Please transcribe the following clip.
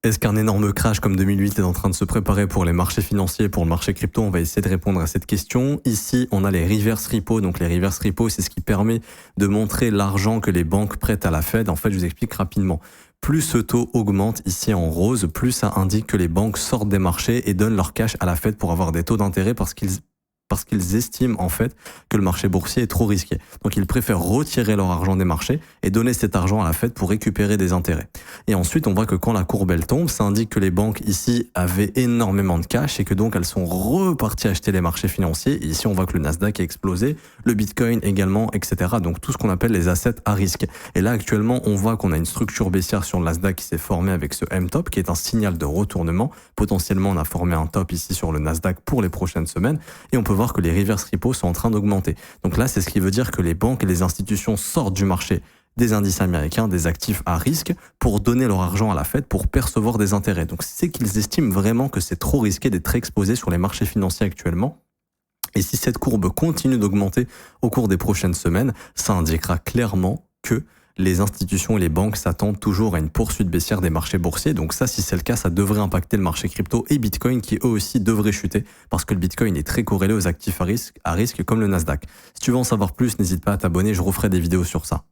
Est-ce qu'un énorme crash comme 2008 est en train de se préparer pour les marchés financiers, pour le marché crypto? On va essayer de répondre à cette question. Ici, on a les reverse repo. Donc, les reverse repo, c'est ce qui permet de montrer l'argent que les banques prêtent à la Fed. En fait, je vous explique rapidement. Plus ce taux augmente ici en rose, plus ça indique que les banques sortent des marchés et donnent leur cash à la Fed pour avoir des taux d'intérêt parce qu'ils estiment en fait que le marché boursier est trop risqué. Donc ils préfèrent retirer leur argent des marchés et donner cet argent à la Fed pour récupérer des intérêts. Et ensuite, on voit que quand la courbe elle tombe, ça indique que les banques ici avaient énormément de cash et que donc elles sont reparties acheter les marchés financiers. Et ici, on voit que le Nasdaq a explosé, le Bitcoin également, etc. Donc tout ce qu'on appelle les assets à risque. Et là, actuellement, on voit qu'on a une structure baissière sur le Nasdaq qui s'est formée avec ce M-top qui est un signal de retournement. Potentiellement, on a formé un top ici sur le Nasdaq pour les prochaines semaines et on peut voir que les reverse repos sont en train d'augmenter. Donc là, c'est ce qui veut dire que les banques et les institutions sortent du marché des indices américains, des actifs à risque, pour donner leur argent à la Fed pour percevoir des intérêts. Donc c'est qu'ils estiment vraiment que c'est trop risqué d'être exposé sur les marchés financiers actuellement. Et si cette courbe continue d'augmenter au cours des prochaines semaines, ça indiquera clairement que les institutions et les banques s'attendent toujours à une poursuite baissière des marchés boursiers. Donc ça, si c'est le cas, ça devrait impacter le marché crypto et Bitcoin qui eux aussi devraient chuter parce que le Bitcoin est très corrélé aux actifs à risque comme le Nasdaq. Si tu veux en savoir plus, n'hésite pas à t'abonner, je referai des vidéos sur ça.